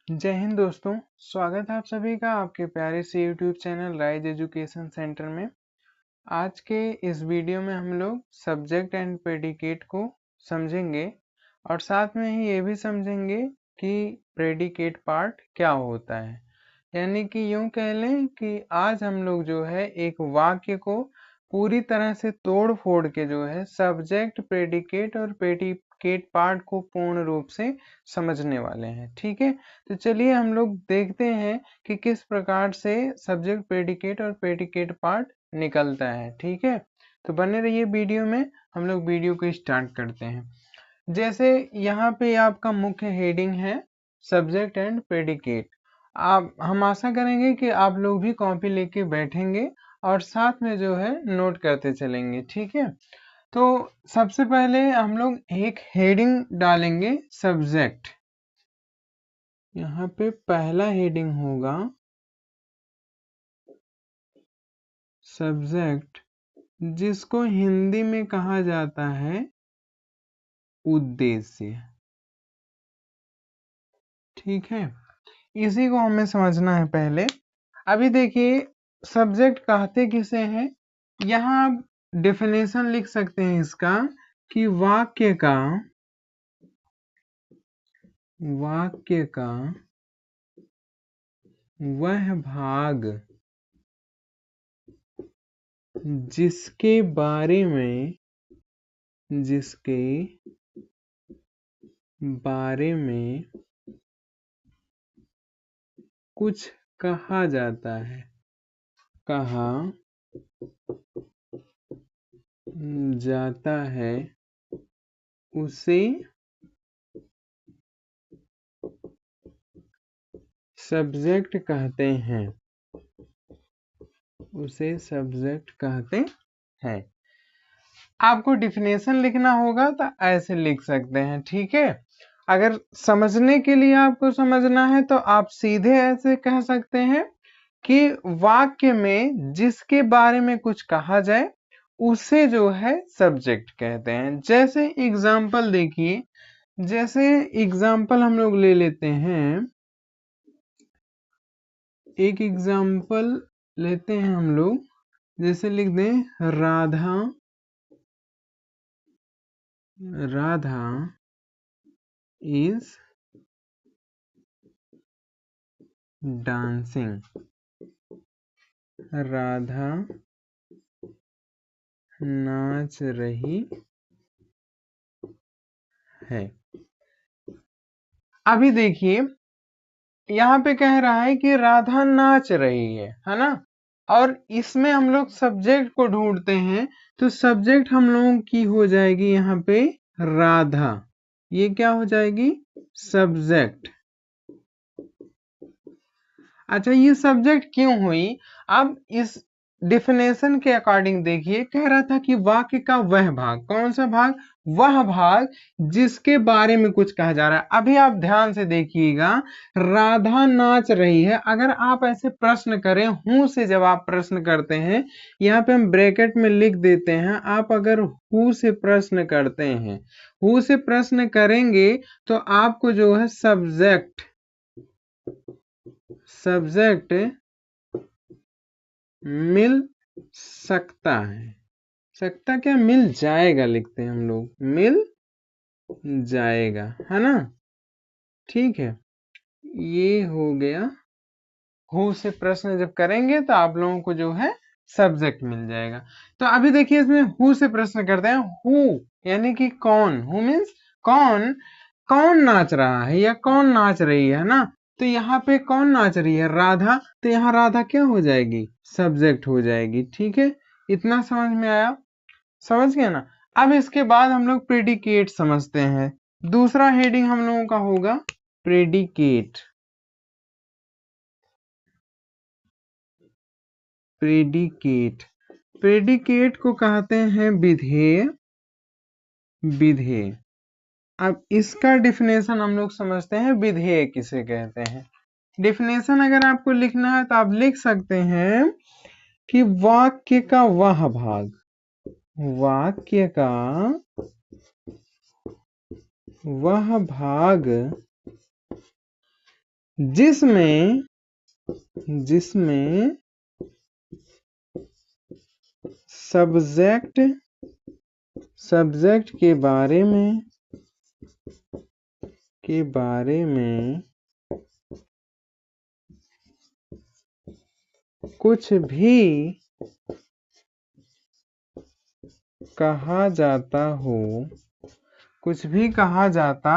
जय हिंद दोस्तों। स्वागत है आप सभी का आपके प्यारे से YouTube channel rise education centre में। आज के इस वीडियो में हम लोग सब्जेक्ट एंड प्रेडिकेट को समझेंगे और साथ में ही ये भी समझेंगे कि प्रेडिकेट पार्ट क्या होता है। यानी कि यूं कह लें कि आज हम लोग जो है एक वाक्य को पूरी तरह से तोड़ फोड़ के जो है सब्जेक्ट प्रेडिकेट और प्रेडिकेट पार्ट को पूर्ण रूप से समझने वाले हैं। ठीक है, तो चलिए हम लोग देखते हैं कि किस प्रकार से सब्जेक्ट प्रेडिकेट और प्रेडिकेट पार्ट निकलता है। ठीक है, तो बने रहिए वीडियो में। हम लोग वीडियो को स्टार्ट करते हैं। जैसे यहाँ पे आपका मुख्य हेडिंग है सब्जेक्ट एंड प्रेडिकेट। हम आशा करेंगे कि आप लोग भी कॉपी लेके बैठेंगे और साथ में जो है नोट करते चलेंगे। ठीक है, तो सबसे पहले हम लोग एक हेडिंग डालेंगे सब्जेक्ट। यहाँ पे पहला हेडिंग होगा सब्जेक्ट, जिसको हिंदी में कहा जाता है उद्देश्य। ठीक है, इसी को हमें समझना है पहले। अभी देखिए सब्जेक्ट कहते किसे हैं, यहाँ आप डेफिनेशन लिख सकते हैं इसका कि वाक्य का वह भाग जिसके बारे में कुछ कहा जाता है, कहा जाता है, उसे सब्जेक्ट कहते हैं, उसे सब्जेक्ट कहते हैं। आपको डिफिनेशन लिखना होगा तो ऐसे लिख सकते हैं। ठीक है, अगर समझने के लिए आपको समझना है तो आप सीधे ऐसे कह सकते हैं कि वाक्य में जिसके बारे में कुछ कहा जाए उसे जो है सब्जेक्ट कहते हैं। जैसे एग्जाम्पल देखिए, जैसे एग्जाम्पल हम लोग ले लेते हैं, एक एग्जाम्पल लेते हैं हम लोग। जैसे लिख दें राधा इज डांसिंग, राधा नाच रही है। अभी देखिए यहाँ पे कह रहा है कि राधा नाच रही है ना, और इसमें हम लोग सब्जेक्ट को ढूंढते हैं, तो सब्जेक्ट हम लोगों की हो जाएगी यहाँ पे राधा। ये क्या हो जाएगी? सब्जेक्ट। अच्छा, ये सब्जेक्ट क्यों हुई? अब इस डिफिनेशन के अकॉर्डिंग देखिए, कह रहा था कि वाक्य का वह भाग, कौन सा भाग? वह भाग जिसके बारे में कुछ कहा जा रहा है। अभी आप ध्यान से देखिएगा, राधा नाच रही है। अगर आप ऐसे प्रश्न करें, हूं से जब आप प्रश्न करते हैं, यहाँ पे हम ब्रैकेट में लिख देते हैं। आप अगर हु से प्रश्न करते हैं, हु से प्रश्न करेंगे तो आपको जो है सब्जेक्ट मिल सकता है। सकता क्या, मिल जाएगा लिखते हैं हम लोग, मिल जाएगा, है ना। ठीक है, ये हो गया। हु से प्रश्न जब करेंगे तो आप लोगों को जो है सब्जेक्ट मिल जाएगा। तो अभी देखिए इसमें हु से प्रश्न करते हैं। हु यानी कि कौन, हु मीन्स कौन, कौन नाच रहा है या कौन नाच रही है ना। तो यहाँ पे कौन नाच रही है? राधा। तो यहाँ राधा क्या हो जाएगी? सब्जेक्ट हो जाएगी। ठीक है, इतना समझ में आया? समझ गया ना। अब इसके बाद हम लोग प्रेडिकेट समझते हैं। दूसरा हेडिंग हम लोगों का होगा प्रेडिकेट। प्रेडिकेट को कहते हैं विधेय। अब इसका डिफिनेशन हम लोग समझते हैं, विधेय किसे कहते हैं। डिफिनेशन अगर आपको लिखना है तो आप लिख सकते हैं कि वाक्य का वह भाग, वाक्य का वह भाग जिसमें सब्जेक्ट के बारे में कुछ भी कहा जाता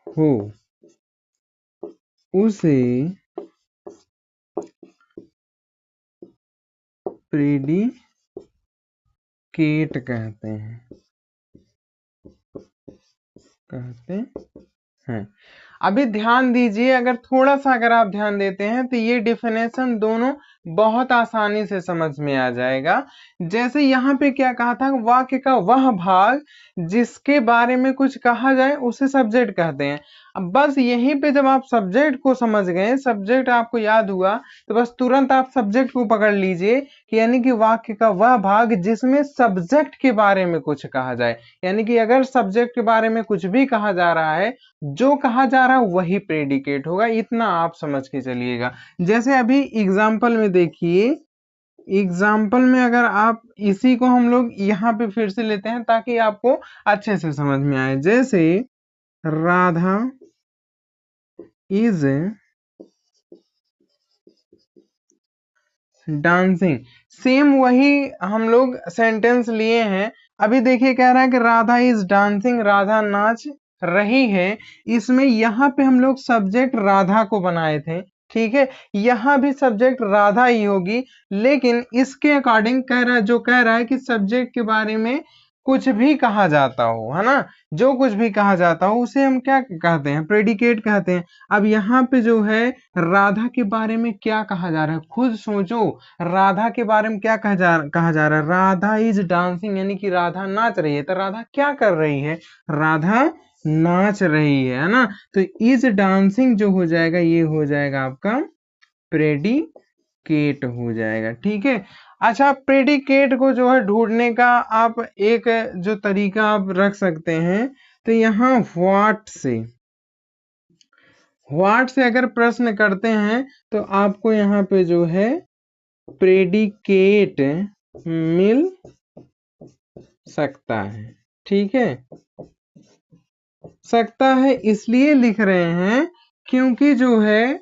हो उसे प्रेडिकेट कहते हैं। अभी ध्यान दीजिए, अगर थोड़ा सा आप ध्यान देते हैं तो ये डिफिनेशन दोनों बहुत आसानी से समझ में आ जाएगा। जैसे यहाँ पे क्या कहा था, वाक्य का वह भाग जिसके बारे में कुछ कहा जाए उसे सब्जेक्ट कहते हैं। अब बस यहीं पे जब आप सब्जेक्ट को समझ गए, सब्जेक्ट आपको याद हुआ, तो बस तुरंत आप सब्जेक्ट को पकड़ लीजिए कि यानी कि वाक्य का वह भाग जिसमें सब्जेक्ट के बारे में कुछ कहा जाए। यानी कि अगर सब्जेक्ट के बारे में कुछ भी कहा जा रहा है, जो कहा जा रहा है वही प्रेडिकेट होगा, इतना आप समझ के चलिएगा। जैसे अभी एग्जाम्पल में देखिए, एग्जाम्पल में अगर आप इसी को हम लोग यहाँ पे फिर से लेते हैं ताकि आपको अच्छे से समझ में आए। जैसे राधा इज डांसिंग, सेम वही हम लोग सेंटेंस लिए हैं। अभी देखिए कह रहा है कि राधा इज डांसिंग, राधा नाच रही है। इसमें यहाँ पे हम लोग सब्जेक्ट राधा को बनाए थे, ठीक है, यहाँ भी सब्जेक्ट राधा ही होगी, लेकिन इसके अकॉर्डिंग कह रहा है कि सब्जेक्ट के बारे में कुछ भी कहा जाता हो, है ना, जो कुछ भी कहा जाता हो उसे हम क्या कहते हैं, प्रेडिकेट कहते हैं। अब यहाँ पे जो है राधा के बारे में क्या कहा जा रहा है, खुद सोचो, राधा के बारे में क्या कहा जा रहा है, राधा इज डांसिंग, यानी कि राधा नाच रही है। तो राधा क्या कर रही है, राधा नाच रही है ना। तो इज डांसिंग जो हो जाएगा, ये हो जाएगा आपका प्रेडिकेट हो जाएगा, ठीक है। अच्छा, प्रेडिकेट को जो है ढूंढने का आप एक जो तरीका आप रख सकते हैं, तो यहाँ व्हाट से अगर प्रश्न करते हैं तो आपको यहाँ पे जो है प्रेडिकेट मिल सकता है, ठीक है। सकता है इसलिए लिख रहे हैं क्योंकि जो है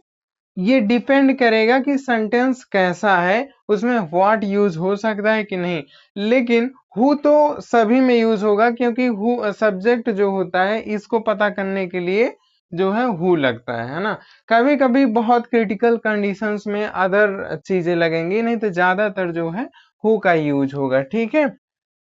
ये डिपेंड करेगा कि सेंटेंस कैसा है, उसमें व्हाट यूज हो सकता है कि नहीं। लेकिन हु तो सभी में यूज होगा, क्योंकि हु सब्जेक्ट जो होता है इसको पता करने के लिए जो है हु लगता है ना। कभी कभी बहुत क्रिटिकल कंडीशंस में अदर चीजें लगेंगी, नहीं तो ज्यादातर जो है हु का यूज होगा, ठीक है।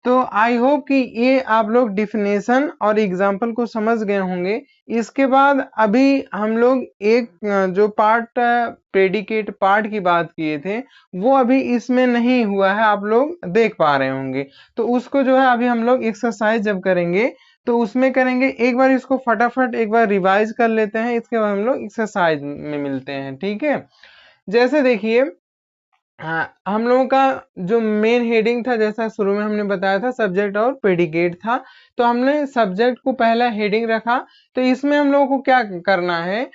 तो आई होप कि ये आप लोग डिफिनेशन और एग्जाम्पल को समझ गए होंगे। इसके बाद अभी हम लोग एक जो पार्ट प्रेडिकेट पार्ट की बात किए थे, वो अभी इसमें नहीं हुआ है, आप लोग देख पा रहे होंगे। तो उसको जो है अभी हम लोग एक्सरसाइज जब करेंगे तो उसमें करेंगे, एक बार इसको फटाफट एक बार रिवाइज कर लेते हैं, इसके बाद हम लोग एक्सरसाइज में मिलते हैं, ठीक है। जैसे देखिए, हम लोगों का जो मेन हेडिंग था, जैसा शुरू में हमने बताया था, सब्जेक्ट और प्रेडिकेट था। तो हमने सब्जेक्ट को पहला हेडिंग रखा, तो इसमें हम लोगों को क्या करना है,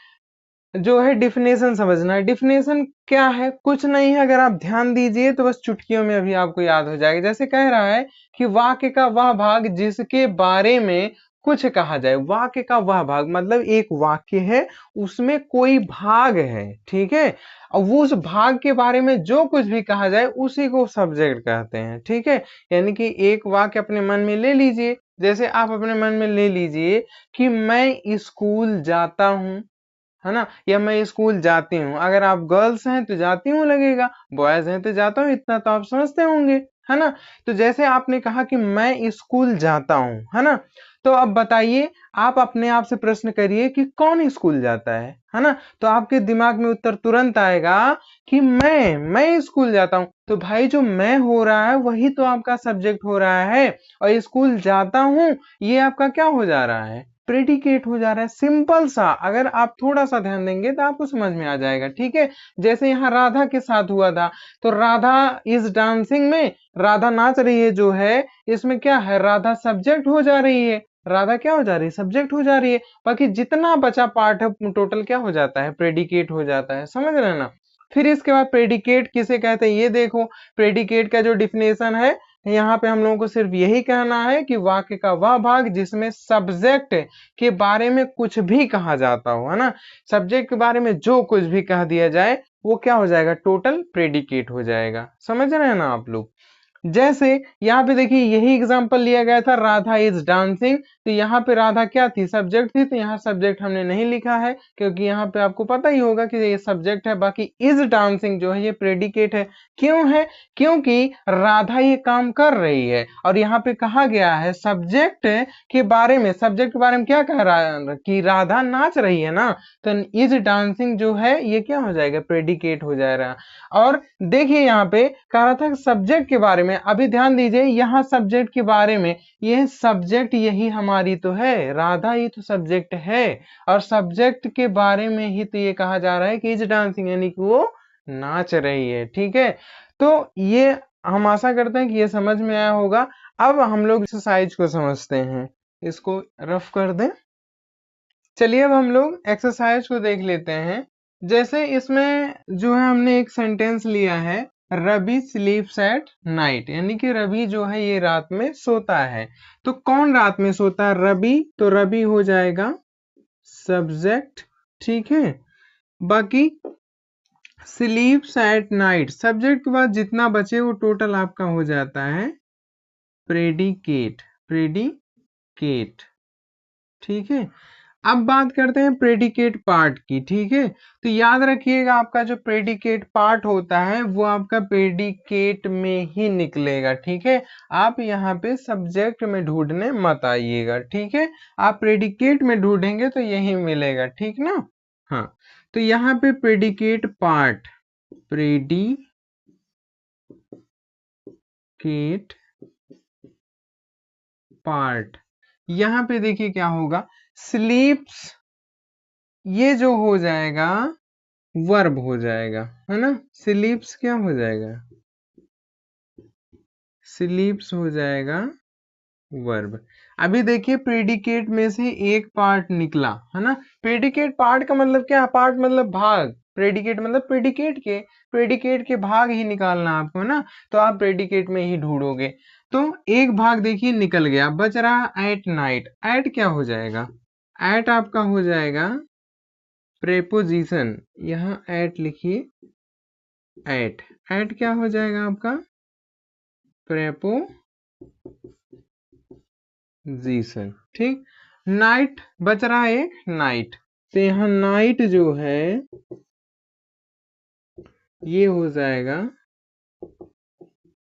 जो है डिफिनेशन समझना है। डिफिनेशन क्या है, कुछ नहीं है, अगर आप ध्यान दीजिए तो बस चुटकियों में अभी आपको याद हो जाएगा। जैसे कह रहा है कि वाक्य का वह भाग जिसके बारे में कुछ कहा जाए। वाक्य का वह भाग मतलब एक वाक्य है, उसमें कोई भाग है, ठीक है, और वो उस भाग के बारे में जो कुछ भी कहा जाए उसी को सब्जेक्ट कहते हैं, ठीक है। यानी कि एक वाक्य अपने मन में ले लीजिए, जैसे आप अपने मन में ले लीजिए कि मैं स्कूल जाता हूँ, है ना, या मैं स्कूल जाती हूँ। अगर आप गर्ल्स हैं तो जाती हूँ लगेगा, बॉयज हैं तो जाता हूँ, इतना तो आप समझते होंगे, है ना। तो जैसे आपने कहा कि मैं स्कूल जाता हूँ, है ना, तो अब बताइए, आप अपने आप से प्रश्न करिए कि कौन स्कूल जाता है ना। तो आपके दिमाग में उत्तर तुरंत आएगा कि मैं स्कूल जाता हूँ। तो भाई जो मैं हो रहा है वही तो आपका सब्जेक्ट हो रहा है, और स्कूल जाता हूँ ये आपका क्या हो जा रहा है, प्रेडिकेट हो जा रहा है। सिंपल सा, अगर आप थोड़ा सा ध्यान देंगे तो आपको समझ में आ जाएगा, ठीक है। जैसे यहाँ राधा के साथ हुआ था, तो राधा इज डांसिंग में राधा नाच रही है जो है, इसमें क्या है, राधा सब्जेक्ट हो जा रही है। राधा क्या हो जा रही है, सब्जेक्ट हो जा रही है। बाकी जितना बचा पार्ट है टोटल क्या हो जाता है, प्रेडिकेट हो जाता है। समझ रहे हैं ना। फिर इसके बाद प्रेडिकेट किसे कहते हैं ये देखो। प्रेडिकेट का जो डिफिनेशन है यहाँ पे हम लोगों को सिर्फ यही कहना है कि वाक्य का वह भाग जिसमें सब्जेक्ट के बारे में कुछ भी कहा जाता हो, है ना। सब्जेक्ट के बारे में जो कुछ भी कह दिया जाए वो क्या हो जाएगा, टोटल प्रेडिकेट हो जाएगा। समझ रहे हैं ना आप लोग। जैसे यहाँ पे देखिए यही एग्जांपल लिया गया था, राधा इज डांसिंग। तो यहाँ पे राधा क्या थी, सब्जेक्ट थी। तो यहाँ सब्जेक्ट हमने नहीं लिखा है क्योंकि यहाँ पे आपको पता ही होगा कि ये सब्जेक्ट है। बाकी इज डांसिंग जो है ये प्रेडिकेट है। क्यों है, क्योंकि राधा ये काम कर रही है और यहाँ पे कहा गया है सब्जेक्ट के बारे में। सब्जेक्ट के बारे में क्या कह रहा है कि राधा नाच रही है ना। तो इज डांसिंग जो है ये क्या हो जाएगा, प्रेडिकेट हो जाएगा। और देखिए यहाँ पे कह रहा था सब्जेक्ट के बारे में। अभी ध्यान दीजिए यहाँ सब्जेक्ट के बारे में, ये सब्जेक्ट यही हमारी तो है, राधा ही तो सब्जेक्ट है। और सब्जेक्ट के बारे में ही तो ये कहा जा रहा है कि इज डांसिंग, यानी कि वो नाच रही है। ठीक है, तो ये हम आशा करते हैं कि ये समझ में आया होगा। अब हम लोग एक्सरसाइज को समझते हैं, इसको रफ कर दें। चलिए अब हम लोग एक्सरसाइज को देख लेते हैं। जैसे इसमें जो है हमने एक सेंटेंस लिया है, रवि स्लीप्स एट नाइट, यानी कि रवि जो है ये रात में सोता है। तो कौन रात में सोता है, रवि। तो रवि हो जाएगा सब्जेक्ट। ठीक है, बाकी स्लीप्स एट नाइट, सब्जेक्ट के बाद जितना बचे वो टोटल आपका हो जाता है प्रेडिकेट। प्रेडिकेट, ठीक है। अब बात करते हैं प्रेडिकेट पार्ट की। ठीक है, तो याद रखिएगा आपका जो प्रेडिकेट पार्ट होता है वो आपका प्रेडिकेट में ही निकलेगा। ठीक है, आप यहाँ पे सब्जेक्ट में ढूंढने मत आइएगा। ठीक है, आप प्रेडिकेट में ढूंढेंगे तो यही मिलेगा। ठीक ना। हाँ, तो यहाँ पे प्रेडिकेट पार्ट, प्रेडिकेट पार्ट, यहाँ पे देखिए क्या होगा, स्लीप्स ये जो हो जाएगा वर्ब हो जाएगा, है ना। स्लीप्स क्या हो जाएगा, स्लीप्स हो जाएगा वर्ब। अभी देखिए प्रेडिकेट में से एक पार्ट निकला, है ना। प्रेडिकेट पार्ट का मतलब क्या है, पार्ट मतलब भाग, प्रेडिकेट मतलब प्रेडिकेट के भाग ही निकालना आपको ना। तो आप प्रेडिकेट में ही ढूंढोगे। तो एक भाग देखिए निकल गया, बच रहा एट नाइट। एट क्या हो जाएगा, एट आपका हो जाएगा प्रेपोजिशन। यहाँ एट लिखिए, एट, एट क्या हो जाएगा आपका, प्रेपोजिशन। ठीक, नाइट बच रहा है एक, नाइट। तो यहाँ नाइट जो है ये हो जाएगा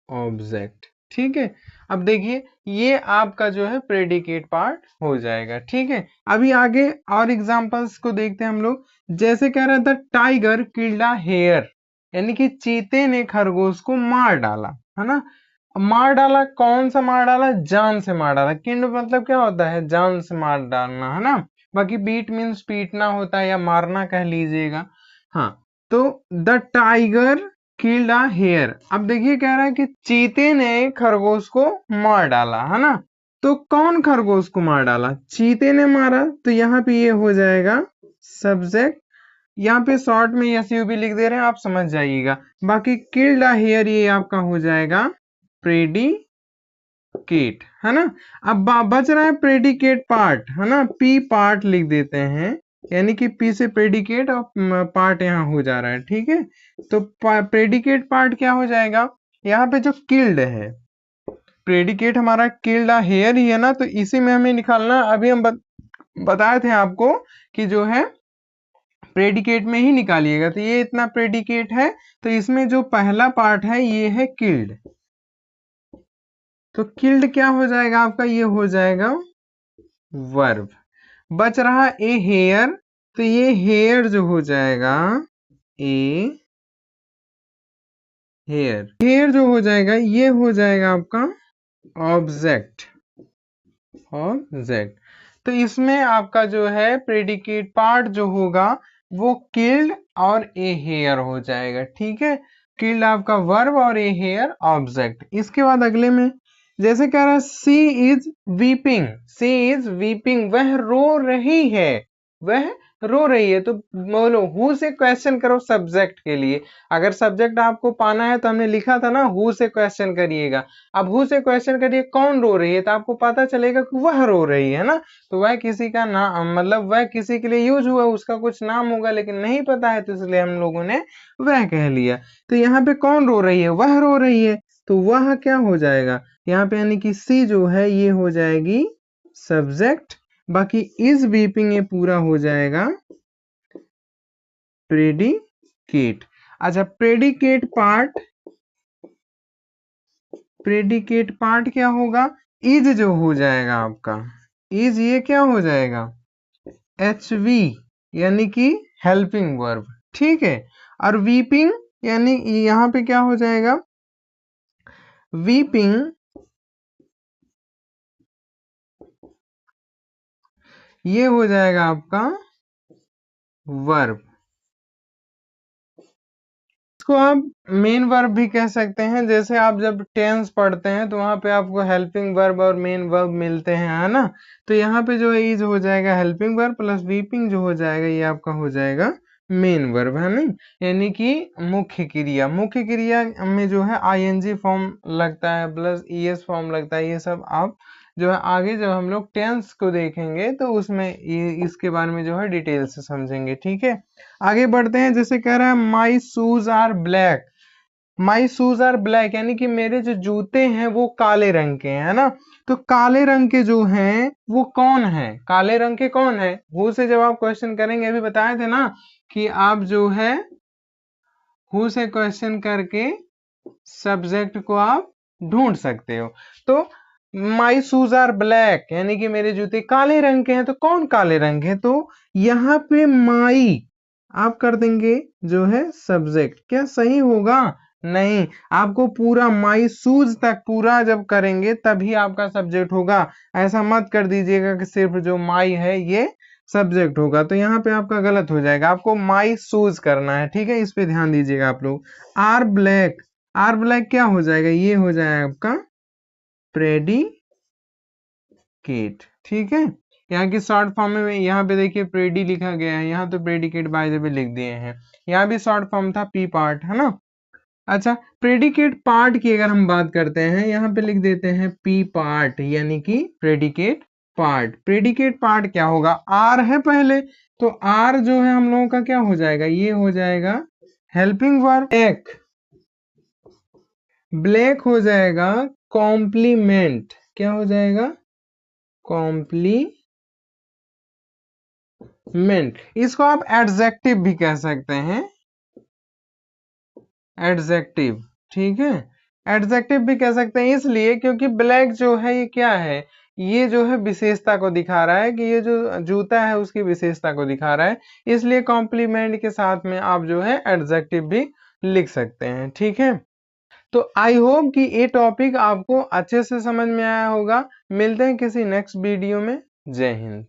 ऑब्जेक्ट। ठीक है, अब देखिए ये आपका जो है प्रेडिकेट पार्ट हो जाएगा। ठीक है, अभी आगे और एग्जांपल्स को देखते हैं हम लोग। जैसे कह रहा था टाइगर किल्ड अ हेयर, यानी कि चीते ने खरगोश को मार डाला, है ना। मार डाला, कौन सा मार डाला, जान से मार डाला। किंड मतलब क्या होता है, जान से मार डालना, है ना। बाकी बीट मीन्स पीटना होता है या मारना कह लीजिएगा। हाँ, तो the tiger killed a hare. अब देखिए कह रहा है कि चीते ने खरगोश को मार डाला, है ना। तो कौन खरगोश को मार डाला, चीते ने मारा। तो यहाँ पे ये हो जाएगा सब्जेक्ट। यहाँ पे शॉर्ट में एसयूवी लिख दे रहे हैं, आप समझ जाइएगा। बाकी किल्ड अ हेयर ये आपका हो जाएगा प्रेडिकेट, है ना। अब बच रहा है प्रेडिकेट पार्ट, है ना। पी पार्ट लिख देते हैं, यानी कि पी से प्रेडिकेट और पार्ट यहाँ हो जा रहा है। ठीक है, तो प्रेडिकेट पार्ट क्या हो जाएगा, यहाँ पे जो किल्ड है, प्रेडिकेट हमारा किल्ड अ हेयर ही है ना, तो इसी में हमें निकालना। अभी हम बताए थे आपको कि जो है प्रेडिकेट में ही निकालिएगा। तो ये इतना प्रेडिकेट है, तो इसमें जो पहला पार्ट है ये है किल्ड। तो किल्ड क्या हो जाएगा आपका, ये हो जाएगा वर्ब। बच रहा ए हेयर, तो ये हेयर जो हो जाएगा ए हेयर, हेयर जो हो जाएगा ये हो जाएगा आपका ऑब्जेक्ट। ऑब्जेक्ट, तो इसमें आपका जो है प्रेडिकेट पार्ट जो होगा वो किल्ड और ए हेयर हो जाएगा। ठीक है, किल्ड आपका वर्ब और ए हेयर ऑब्जेक्ट। इसके बाद अगले में जैसे कह रहा है सी is weeping, C is weeping, वह रो रही है, वह रो रही है। तो बोलो हु से क्वेश्चन करो सब्जेक्ट के लिए। अगर सब्जेक्ट आपको पाना है तो हमने लिखा था ना हु से क्वेश्चन करिएगा। अब हु से क्वेश्चन करिए कौन रो रही है, तो आपको पता चलेगा कि वह रो रही है ना। तो वह किसी का नाम, मतलब वह किसी के लिए यूज हुआ, उसका कुछ नाम होगा लेकिन नहीं पता है, तो इसलिए हम लोगों ने वह कह लिया। तो यहाँ पे कौन रो रही है, वह रो रही है, तो वह क्या हो जाएगा यहाँ पे, यानी कि सी जो है ये हो जाएगी सब्जेक्ट। बाकी इज वीपिंग ये पूरा हो जाएगा प्रेडिकेट। अच्छा प्रेडिकेट पार्ट क्या होगा, इज जो हो जाएगा आपका, इज ये क्या हो जाएगा HV, यानी कि हेल्पिंग वर्ब, ठीक है। और वीपिंग यानी यहाँ पे क्या हो जाएगा, वीपिंग ये हो जाएगा आपका वर्ब। इसको आप मेन वर्ब भी कह सकते हैं। जैसे आप जब टेंस पढ़ते हैं तो वहां पे आपको हेल्पिंग वर्ब और मेन वर्ब मिलते हैं, है ना। तो यहाँ पे जो है इज हो जाएगा हेल्पिंग वर्ब प्लस वीपिंग जो हो जाएगा ये आपका हो जाएगा मेन वर्ब, है नहीं, यानी कि मुख्य क्रिया। मुख्य क्रिया में जो है ING फॉर्म लगता है प्लस ES फॉर्म लगता है। ये सब आप जो है आगे जब हम लोग टेंस को देखेंगे तो उसमें ये इसके बारे में जो है डिटेल से समझेंगे, ठीक है। आगे बढ़ते हैं। जैसे कह रहा है my shoes are black, my shoes are black यानी कि मेरे जो जूते हैं वो काले रंग के हैं, है ना। तो काले रंग के जो हैं वो कौन है, काले रंग के कौन है, हु से जब आप क्वेश्चन करेंगे, अभी बताए थे ना कि आप जो है हु से क्वेश्चन करके सब्जेक्ट को आप ढूंढ सकते हो। तो माई शूज आर ब्लैक यानी कि मेरे जूते काले रंग के हैं, तो कौन काले रंग है, तो यहाँ पे माई आप कर देंगे जो है सब्जेक्ट। क्या सही होगा, नहीं, आपको पूरा माई शूज तक पूरा जब करेंगे तभी आपका सब्जेक्ट होगा। ऐसा मत कर दीजिएगा कि सिर्फ जो माई है ये सब्जेक्ट होगा, तो यहाँ पे आपका गलत हो जाएगा। आपको माई शूज करना है, ठीक है, इस पे ध्यान दीजिएगा आप लोग। आर ब्लैक, आर ब्लैक क्या हो जाएगा, ये हो जाएगा आपका प्रेडिकेट, ठीक है। यहाँ की शॉर्ट फॉर्म में यहाँ पे देखिए प्रेडी लिखा गया है, यहाँ तो प्रेडिकेट बाय द वे लिख दिए हैं। यहाँ भी शॉर्ट फॉर्म था पी पार्ट, है ना। अच्छा प्रेडिकेट पार्ट की अगर हम बात करते हैं, यहाँ पे लिख देते हैं पी पार्ट, यानी कि प्रेडिकेट पार्ट। प्रेडिकेट पार्ट क्या होगा, आर है पहले, तो आर जो है हम लोगों का क्या हो जाएगा, ये हो जाएगा हेल्पिंग वर्ब। एक ब्लैक हो जाएगा कॉम्प्लीमेंट, क्या हो जाएगा कॉम्प्लीमेंट। इसको आप एडजेक्टिव भी कह सकते हैं, एडजेक्टिव, ठीक है। एडजेक्टिव भी कह सकते हैं इसलिए क्योंकि ब्लैक जो है ये क्या है, ये जो है विशेषता को दिखा रहा है कि ये जो जूता है उसकी विशेषता को दिखा रहा है, इसलिए कॉम्प्लीमेंट के साथ में आप जो है एडजेक्टिव भी लिख सकते हैं, ठीक है। तो आई होप कि ये टॉपिक आपको अच्छे से समझ में आया होगा। मिलते हैं किसी नेक्स्ट वीडियो में। जय हिंद।